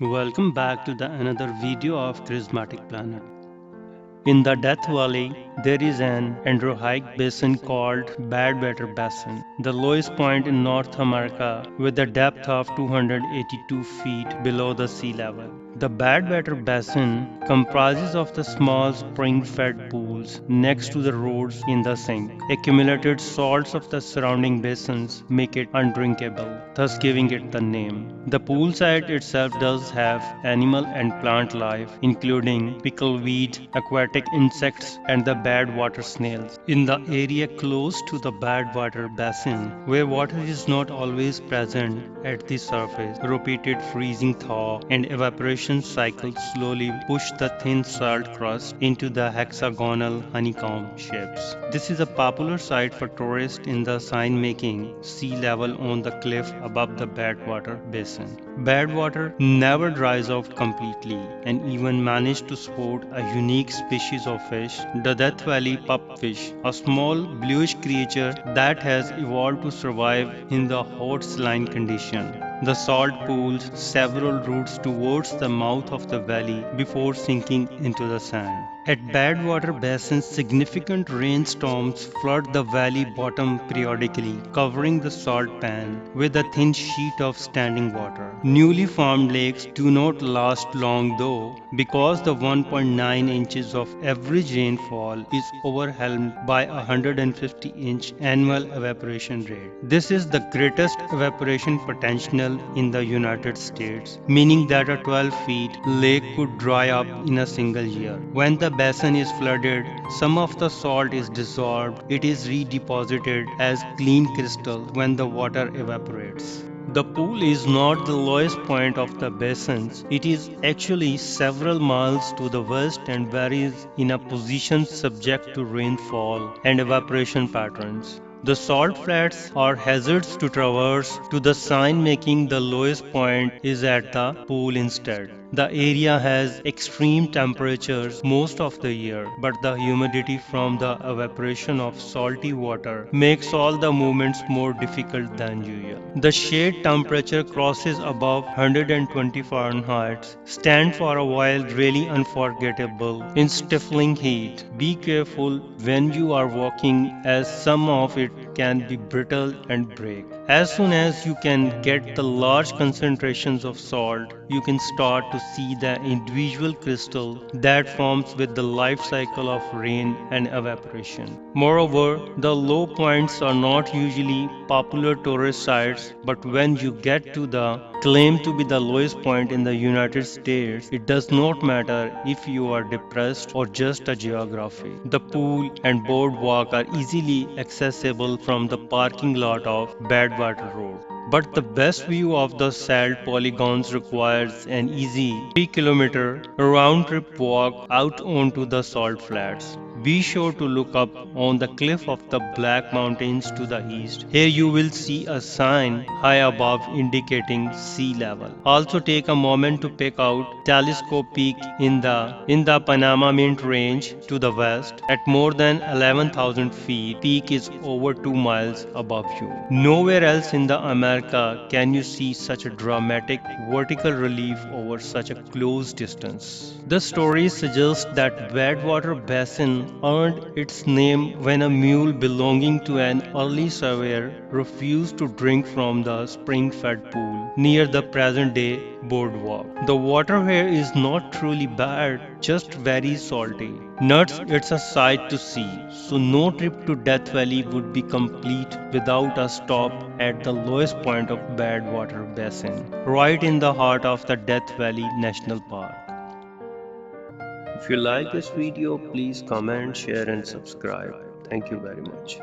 Welcome back to the another video of Charismatic Planet. In the Death Valley, there is an endorheic basin called Badwater Basin, the lowest point in North America with a depth of 282 feet below the sea level. The Badwater Basin comprises of the small spring-fed pools next to the roads in the sink. Accumulated salts of the surrounding basins make it undrinkable, thus giving it the name. The pool site itself does have animal and plant life, including pickleweed, aquatic insects, and the badwater snails. In the area close to the Badwater Basin, where water is not always present at the surface, repeated freezing thaw and evaporation cycles slowly push the thin salt crust into the hexagonal honeycomb shapes. This is a popular site for tourists in the sign-making sea level on the cliff above the Badwater Basin. Badwater never dries out completely and even managed to support a unique species of fish, the Death Valley pupfish, a small bluish creature that has evolved to survive in the hot saline condition. The salt pools several routes towards the mouth of the valley before sinking into the sand. At Badwater Basin, significant rainstorms flood the valley bottom periodically, covering the salt pan with a thin sheet of standing water. Newly formed lakes do not last long though, because the 1.9 inches of average rainfall is overwhelmed by a 150-inch annual evaporation rate. This is the greatest evaporation potential in the United States, meaning that a 12 feet lake could dry up in a single year. When the basin is flooded, some of the salt is dissolved. It is redeposited as clean crystal when the water evaporates. The pool is not the lowest point of the basins. It is actually several miles to the west and varies in a position subject to rainfall and evaporation patterns. The salt flats are hazards to traverse to the sign making the lowest point is at the pool instead. The area has extreme temperatures most of the year, but the humidity from the evaporation of salty water makes all the movements more difficult than usual. The shade temperature crosses above 120 Fahrenheit, stand for a while really unforgettable in stifling heat. Be careful when you are walking as some of it can be brittle and break. As soon as you can get the large concentrations of salt, you can start to see the individual crystal that forms with the life cycle of rain and evaporation. Moreover, the low points are not usually popular tourist sites, but when you get to the claimed to be the lowest point in the United States, it does not matter if you are depressed or just a geography. The pool and boardwalk are easily accessible from the parking lot of Badwater Road. But the best view of the salt polygons requires an easy 3-kilometer round trip walk out onto the salt flats. Be sure to look up on the cliff of the Black Mountains to the east. Here you will see a sign high above indicating sea level. Also take a moment to pick out Telescope Peak in the Panama Mint Range to the west. At more than 11,000 feet, peak is over 2 miles above you. Nowhere else in the America can you see such a dramatic vertical relief over such a close distance. The story suggests that Badwater Basin earned its name when a mule belonging to an early surveyor refused to drink from the spring-fed pool near the present-day boardwalk. The water here is not truly bad, just very salty. Nuts, it's a sight to see, so no trip to Death Valley would be complete without a stop at the lowest point of Badwater Basin, right in the heart of the Death Valley National Park. If you like this video, please comment, share and subscribe. Thank you very much.